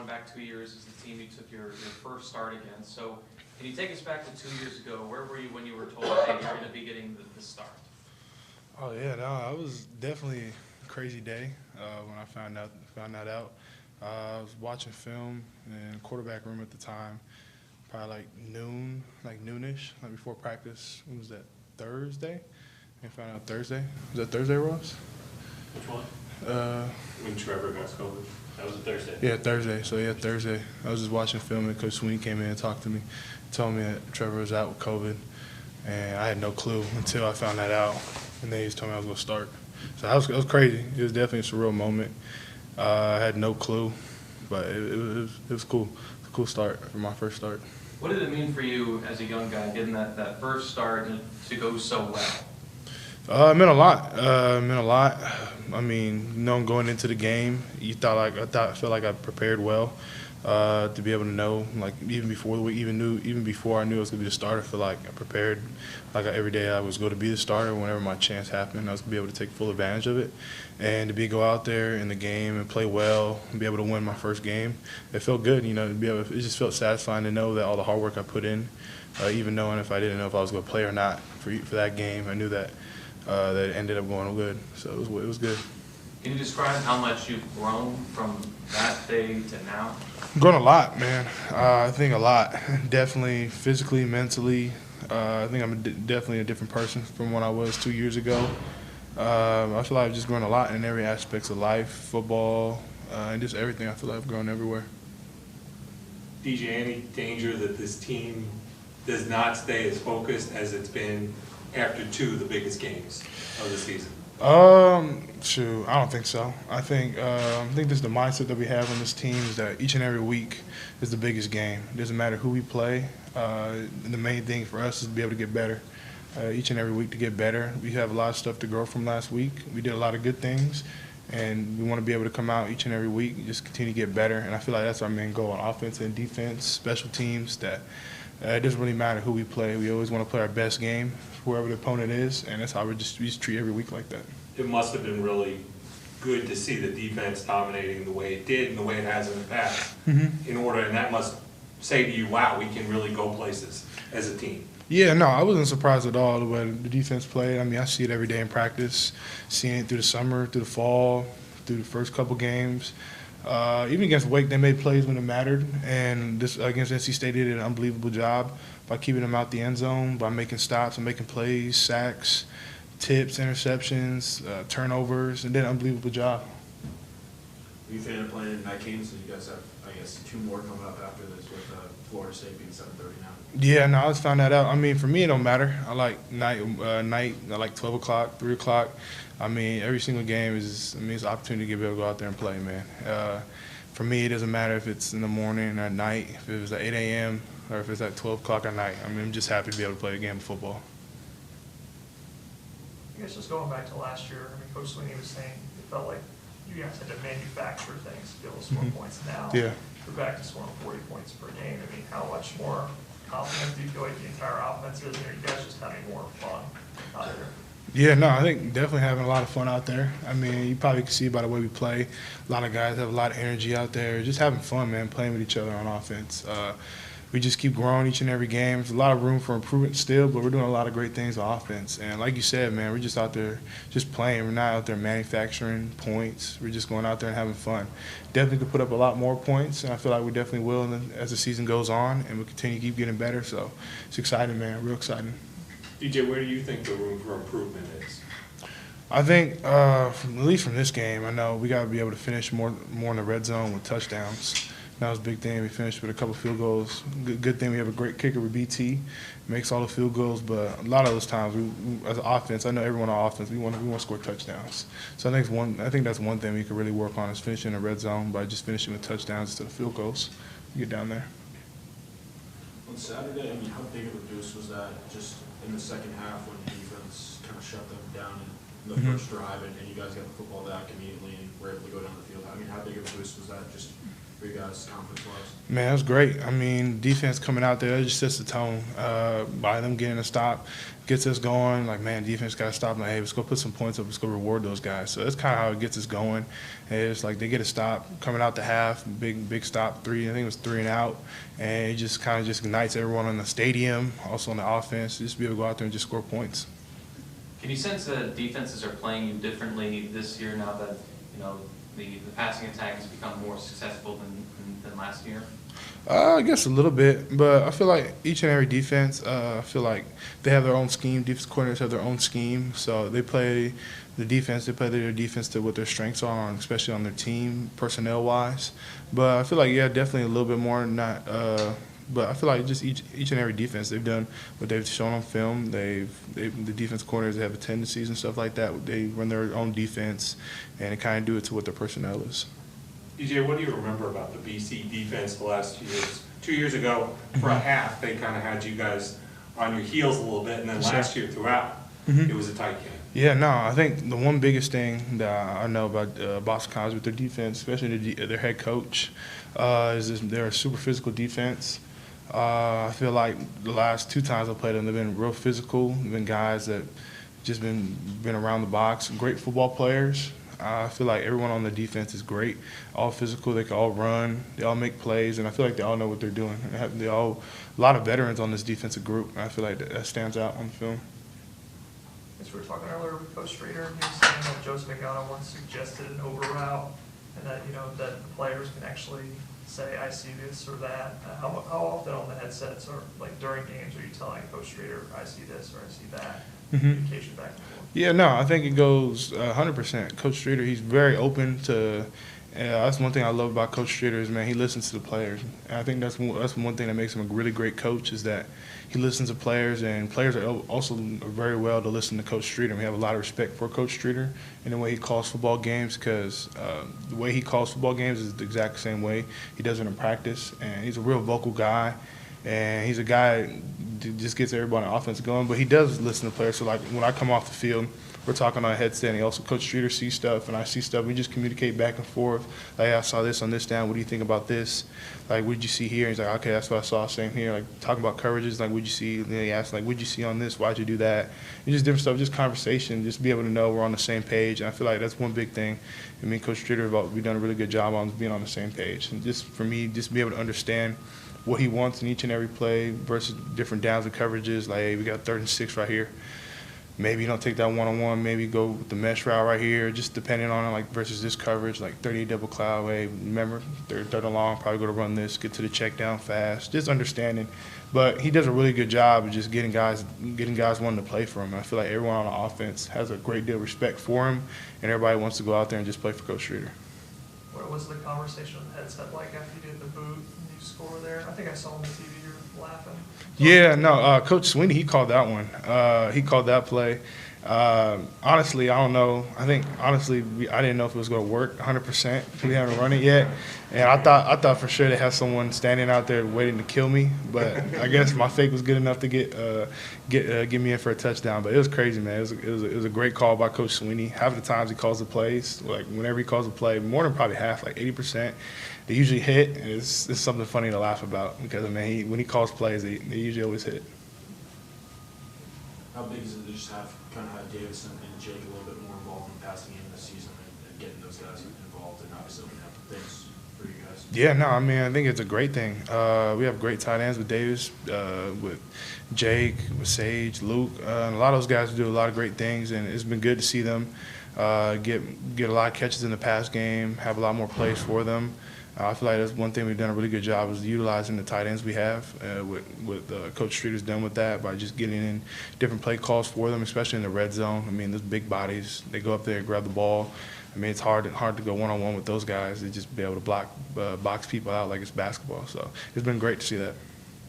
back 2 years as the team you took your first start against. So can you take us back to 2 years ago? Where were you when you were told, hey, you're going to be getting the start? Oh yeah, no, it was definitely a crazy day when I found that out. I was watching film in the quarterback room at the time, probably like noonish, like before practice. When was that? Thursday? I found out Thursday. Was that Thursday, Ross? Which one? When Trevor got COVID. That was a Thursday. Yeah, Thursday. So yeah, Thursday. I was just watching film and Coach Sweeney came in and talked to me, told me that Trevor was out with COVID, and I had no clue until I found that out. And then he just told me I was going to start. So it was crazy. It was definitely a surreal moment. I had no clue, but it was cool. It was a cool start for my first start. What did it mean for you as a young guy getting that first start to go so well? It meant a lot. I mean, going into the game, I felt like I prepared well to be able to know, like even before I knew I was gonna be the starter. I feel like I prepared, like every day I was going to be the starter. Whenever my chance happened, I was gonna be able to take full advantage of it, and to go out there in the game and play well and be able to win my first game. It felt good, it just felt satisfying to know that all the hard work I put in, even knowing if I didn't know if I was gonna play or not for that game, I knew that it ended up going good. So it was good. Can you describe how much you've grown from that day to now? Grown a lot, man. I think a lot. Definitely physically, mentally. I think I'm definitely a different person from when I was 2 years ago. I feel like I've just grown a lot in every aspect of life, football, and just everything. I feel like I've grown everywhere. DJ, any danger that this team does not stay as focused as it's been after two of the biggest games of the season? Shoot, I don't think so. I think just the mindset that we have on this team is that each and every week is the biggest game. It doesn't matter who we play. The main thing for us is to be able to get better. Each and every week to get better. We have a lot of stuff to grow from last week. We did a lot of good things, and we want to be able to come out each and every week and just continue to get better. And I feel like that's our main goal on offense and defense, special teams, that it doesn't really matter who we play. We always want to play our best game, whoever the opponent is, and that's how we just treat every week like that. It must have been really good to see the defense dominating the way it did and the way it has in the past. And that must say to you, wow, we can really go places as a team. Yeah, no, I wasn't surprised at all the way the defense played. I mean, I see it every day in practice, seeing it through the summer, through the fall, through the first couple games. Even against Wake, they made plays when it mattered, and this against NC State, they did an unbelievable job by keeping them out the end zone, by making stops and making plays, sacks, tips, interceptions, turnovers, and did an unbelievable job. Are you a fan of playing in night games? So you guys have, I guess, two more coming up after this with Florida State being 7:30 now. Yeah, no, I just found that out. I mean, for me, it don't matter. I like night. I like 12 o'clock, 3 o'clock. I mean, every single game is an opportunity to be able to go out there and play, man. For me, it doesn't matter if it's in the morning or at night, if it was at 8 a.m. or if it's at 12 o'clock at night. I mean, I'm just happy to be able to play a game of football. I guess just going back to last year, I mean, Coach Sweeney was saying it felt like you guys had to manufacture things to be able to score points now. Yeah. We're back to scoring 40 points per game. I mean, how much more confident do you feel like the entire offense is, and are you guys just having more fun out there? Yeah, no, I think definitely having a lot of fun out there. I mean, you probably can see by the way we play. A lot of guys have a lot of energy out there, just having fun, man, playing with each other on offense. We just keep growing each and every game. There's a lot of room for improvement still, but we're doing a lot of great things on offense. And like you said, man, we're just out there just playing. We're not out there manufacturing points. We're just going out there and having fun. Definitely could put up a lot more points, and I feel like we definitely will as the season goes on, and we'll continue to keep getting better. So it's exciting, man, real exciting. DJ, where do you think the room for improvement is? I think, at least from this game, I know we got to be able to finish more in the red zone with touchdowns. That was a big thing. We finished with a couple field goals. Good thing we have a great kicker with BT. Makes all the field goals, but a lot of those times, we as an offense, I know everyone on offense, we want to score touchdowns. So I think that's one thing we could really work on is finishing in the red zone by just finishing with touchdowns instead of field goals. Get down there. On Saturday, I mean, how big of a boost was that just in the second half when defense kind of shut them down and in the first drive, and you guys got the football back immediately and were able to go down the field. I mean, how big of a boost was that just for you guys confidence-wise? Man, it was great. I mean, defense coming out there, it just sets the tone. By them getting a stop, gets us going. Like, man, defense got to stop. Like, hey, let's go put some points up. Let's go reward those guys. So that's kind of how it gets us going. And it's like they get a stop coming out the half, big stop, I think it was 3 and out. And it just kind of just ignites everyone in the stadium, also on the offense, just be able to go out there and just score points. Can you sense that defenses are playing you differently this year now that, you know, the passing attack has become more successful than last year? I guess a little bit, but I feel like each and every defense, I feel like they have their own scheme. Defense coordinators have their own scheme, so they play the defense. They play their defense to what their strengths are, especially on their team, personnel-wise. But I feel like, yeah, definitely a little bit more. But I feel like just each and every defense, they've done what they've shown on film. The defense coordinators, they have tendencies and stuff like that. They run their own defense, and they kind of do it to what their personnel is. DJ, what do you remember about the BC defense the last 2 years? 2 years ago, for a half, they kind of had you guys on your heels a little bit, and then last year throughout, it was a tight game. Yeah, no, I think the one biggest thing that I know about Boston College with their defense, especially their head coach, is they're a super physical defense. I feel like the last 2 times I played them, they've been real physical. They've been guys that just been around the box, great football players. I feel like everyone on the defense is great, all physical. They can all run, they all make plays, and I feel like they all know what they're doing. They all a lot of veterans on this defensive group. And I feel like that stands out on the film. As we were talking earlier with Coach Streeter, he was saying that Joseph McDonough once suggested an over route, and that that the players can actually say, I see this or that. How often on the headsets or like during games are you telling Coach Streeter, I see this or I see that? Communication back and forth. Yeah, no, I think it goes 100%. Coach Streeter, he's very open to. That's one thing I love about Coach Streeter is, man, he listens to the players. And I think that's one thing that makes him a really great coach is that he listens to players, and players are also very well to listen to Coach Streeter. We have a lot of respect for Coach Streeter and the way he calls football games because the way he calls football games is the exact same way he does it in practice. And he's a real vocal guy, and he's a guy that just gets everybody on offense going. But he does listen to players. So, like, when I come off the field, we're talking on a headset, and he also, Coach Streeter sees stuff, and I see stuff. We just communicate back and forth. Like, hey, I saw this on this down. What do you think about this? Like, what did you see here? He's like, okay, that's what I saw. Same here. Like, talking about coverages, like, what did you see? And then he asks, like, what did you see on this? Why'd you do that? And just different stuff, just conversation, just be able to know we're on the same page. And I feel like that's one big thing. I mean, Coach Streeter, we've done a really good job on being on the same page. And just for me, just be able to understand what he wants in each and every play versus different downs and coverages. Like, hey, we got 3rd and 6 right here. Maybe you don't take that one-on-one. Maybe go with the mesh route right here, just depending on it, like versus this coverage, like 38 double cloud. Hey, remember, third and long, probably going to run this, get to the check down fast, just understanding. But he does a really good job of just getting guys wanting to play for him. I feel like everyone on the offense has a great deal of respect for him, and everybody wants to go out there and just play for Coach Streeter. What was the conversation on the headset like after you did the boot and you score there? I think I saw on the TV you were laughing. Yeah, no, Coach Sweeney, he called that one. He called that play. Honestly, I don't know. I didn't know if it was going to work 100%. We haven't run it yet. And I thought for sure they had someone standing out there waiting to kill me. But I guess my fake was good enough to get me in for a touchdown. But it was crazy, man. It was a great call by Coach Sweeney. Half the times he calls the plays, like whenever he calls a play, more than probably half, like 80%, they usually hit. And it's something funny to laugh about because, I mean, when he calls plays, they usually always hit. How big is it to just have Davis and Jake a little bit more involved in the passing game this season and getting those guys involved and obviously opening up things for you guys? Yeah, no, I mean, I think it's a great thing. We have great tight ends with Davis, with Jake, with Sage, Luke, and a lot of those guys do a lot of great things, and it's been good to see them get a lot of catches in the pass game, have a lot more plays for them. I feel like that's one thing we've done a really good job is utilizing the tight ends we have. What Coach Streeter's done with that by just getting in different play calls for them, especially in the red zone. I mean, those big bodies, they go up there and grab the ball. I mean, it's hard to go one-on-one with those guys. They just be able to box people out like it's basketball. So it's been great to see that.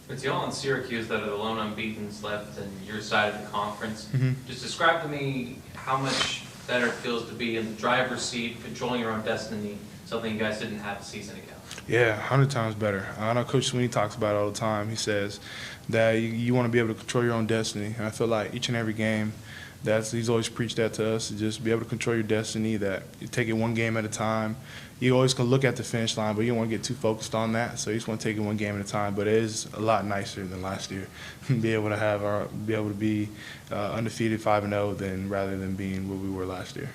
It's y'all in Syracuse that are the lone unbeatens left in your side of the conference. Mm-hmm. Just describe to me how much better it feels to be in the driver's seat, controlling your own destiny, something you guys didn't have a season ago. Yeah, 100 times better. I know Coach Sweeney talks about it all the time. He says that you want to be able to control your own destiny. And I feel like each and every game, He's always preached that to us, to just be able to control your destiny, that you take it one game at a time. You always can look at the finish line, but you don't want to get too focused on that. So you just want to take it one game at a time. But it is a lot nicer than last year. be able to be undefeated 5-0 rather than being what we were last year.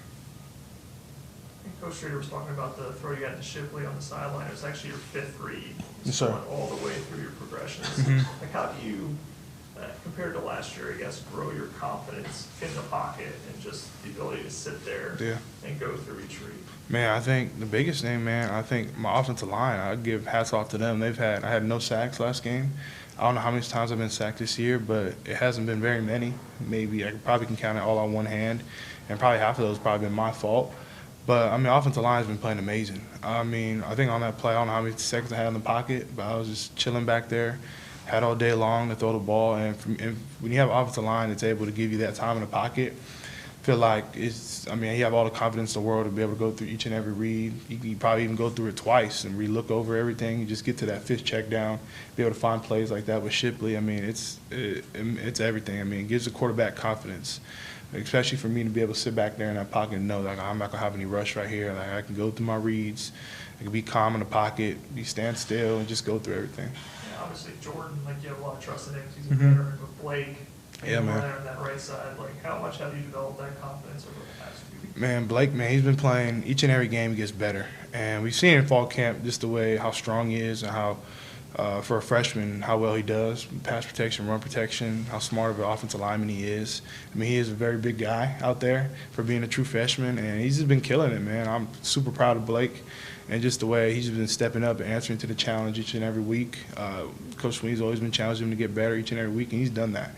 Coach Streeter was talking about the throw you got to Shipley on the sideline. It was actually your 5th read. Yes, sir. Went all the way through your progressions. Mm-hmm. Like, how do you, compared to last year, I guess, grow your confidence in the pocket and just the ability to sit there and go through each read? Man, I think the biggest thing, man, I think my offensive line, I'd give hats off to them. I had no sacks last game. I don't know how many times I've been sacked this year, but it hasn't been very many. Maybe I probably can count it all on one hand, and probably half of those probably been my fault. But, I mean, offensive line has been playing amazing. I mean, I think on that play, I don't know how many seconds I had in the pocket, but I was just chilling back there, had all day long to throw the ball. And when you have an offensive line that's able to give you that time in the pocket, I feel like you have all the confidence in the world to be able to go through each and every read. You can probably even go through it twice and re-look over everything. You just get to that 5th check down, be able to find plays like that with Shipley. I mean, it's everything. I mean, it gives the quarterback confidence, especially for me to be able to sit back there in that pocket and know that I'm not going to have any rush right here. Like, I can go through my reads. I can be calm in the pocket, stand still, and just go through everything. Yeah, obviously, Jordan, like, you have a lot of trust in him because he's a veteran. But Blake, man. On that right side, like, how much have you developed that confidence over the past few weeks? Man, Blake, man, he's been playing each and every game. He gets better. And we've seen in fall camp just the way how strong he is and how, for a freshman, how well he does, pass protection, run protection, how smart of an offensive lineman he is. I mean, he is a very big guy out there for being a true freshman, and he's just been killing it, man. I'm super proud of Blake and just the way he's been stepping up and answering to the challenge each and every week. Coach Sweeney's always been challenging him to get better each and every week, and he's done that.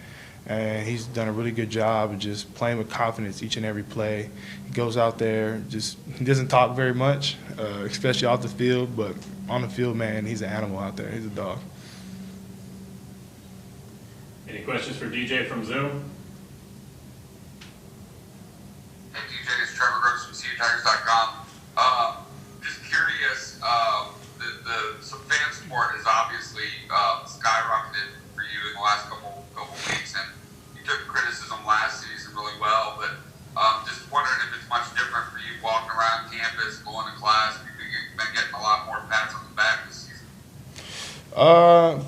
And he's done a really good job of just playing with confidence each and every play. He goes out there, he doesn't talk very much, especially off the field, but on the field, man, he's an animal out there. He's a dog. Any questions for DJ from Zoom? Hey, DJ, it's Trevor Gross from CUTigers.com. Just curious, the fan support has obviously skyrocketed for you in the last couple weeks, and you took criticism last season really well, but just wondering if it's much different for you walking around campus, going to class. You've been getting a lot more pats on the back this season.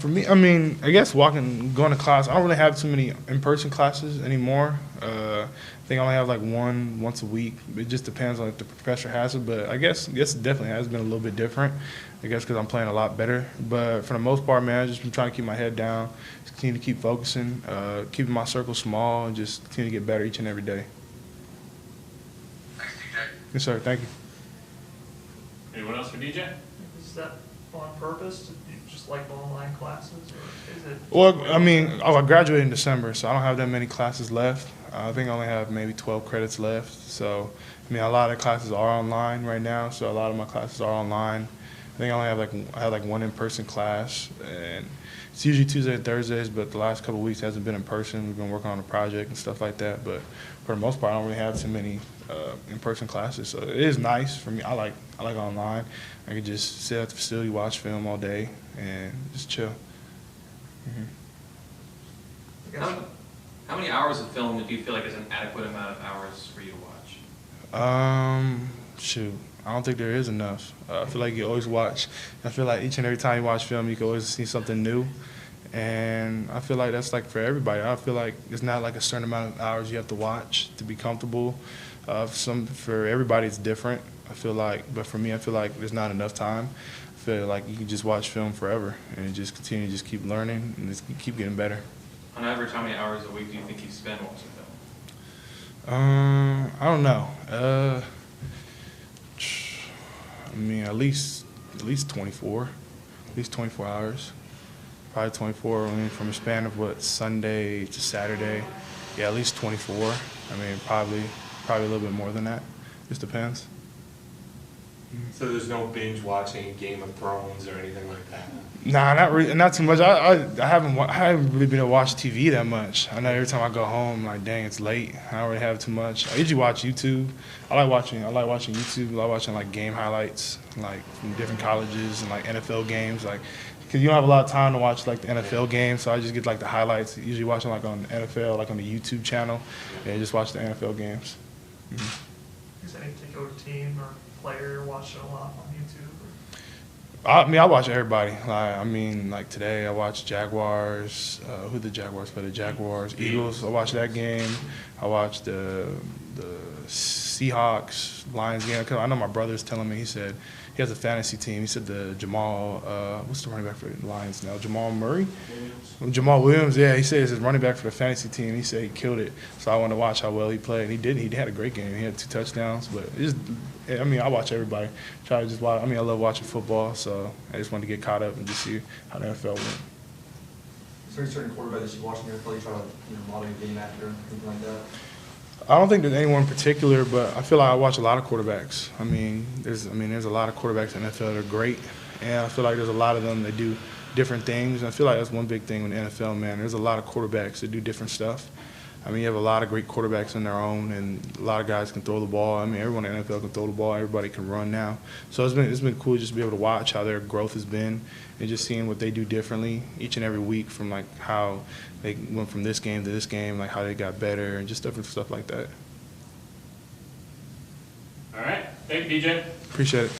For me, I mean, I guess going to class, I don't really have too many in-person classes anymore. I think I only have like one once a week. It just depends on if the professor has it, but I guess it definitely has been a little bit different, I guess because I'm playing a lot better. But for the most part, man, I've just been trying to keep my head down, just continue to keep focusing, keeping my circle small, and just continue to get better each and every day. Thanks, DJ. Yes, sir. Thank you. Anyone else for DJ? Is that on purpose? Do you just like online classes, or is it? Well, I mean, I graduated in December, so I don't have that many classes left. I think I only have maybe 12 credits left. So, I mean, a lot of classes are online right now, so a lot of my classes are online. I think I had like one in-person class, and it's usually Tuesdays and Thursdays, but the last couple of weeks hasn't been in person. We've been working on a project and stuff like that, but for the most part, I don't really have too many in-person classes. So it is nice for me. I like online. I can just sit at the facility, watch film all day, and just chill. How many hours of film do you feel like is an adequate amount of hours for you to watch? Shoot, I don't think there is enough. I feel like you always watch. I feel like each and every time you watch film, you can always see something new. And I feel like that's like for everybody. I feel like it's not like a certain amount of hours you have to watch to be comfortable. For everybody, it's different. I feel like, but for me, I feel like there's not enough time. I feel like you can just watch film forever and just continue to just keep learning and just keep getting better. On average, how many hours a week do you think you spend watching film? I don't know. I mean, at least 24. At least 24 hours. Probably 24. I mean, from a span of Sunday to Saturday. Yeah, at least 24. I mean, probably a little bit more than that. Just depends. So there's no binge watching Game of Thrones or anything like that? Nah, not really, not too much. I haven't really been able to watch TV that much. I know every time I go home, like, dang, it's late. I don't really have too much. I usually watch YouTube. I like watching YouTube. I like watching like game highlights, like from different colleges and like NFL games, like. Because you don't have a lot of time to watch like the NFL games, so I just get like the highlights. Usually watching like on NFL, like on the YouTube channel, and just watch the NFL games. Is there any particular team or player you're watching a lot on YouTube? I mean, I watch everybody. Like today I watched Jaguars. Who the Jaguars play? The Jaguars, Eagles. I watched that game. I watched the Seahawks, Lions game. 'Cause I know my brother's telling me, he said he has a fantasy team. He said the Jamal, what's the running back for the Lions now? Jamal Murray? Jamal Williams, yeah. He said he's his running back for the fantasy team. He said he killed it. So I wanted to watch how well he played. And he did. He had a great game. He had 2 touchdowns. But I watch everybody. Try to just watch. I love watching football. So I just wanted to get caught up and just see how the NFL went. Is there a certain quarterback that you watch in your NFL you try to model your game after, anything like that? I don't think there's anyone in particular, but I feel like I watch a lot of quarterbacks. There's a lot of quarterbacks in the NFL that are great, and I feel like there's a lot of them that do different things. And I feel like that's one big thing with the NFL, man. There's a lot of quarterbacks that do different stuff. You have a lot of great quarterbacks on their own, and a lot of guys can throw the ball. Everyone in the NFL can throw the ball. Everybody can run now. So it's been cool just to be able to watch how their growth has been and just seeing what they do differently each and every week, from like how they went from this game to this game, like how they got better and just different stuff like that. All right. Thank you, DJ. Appreciate it.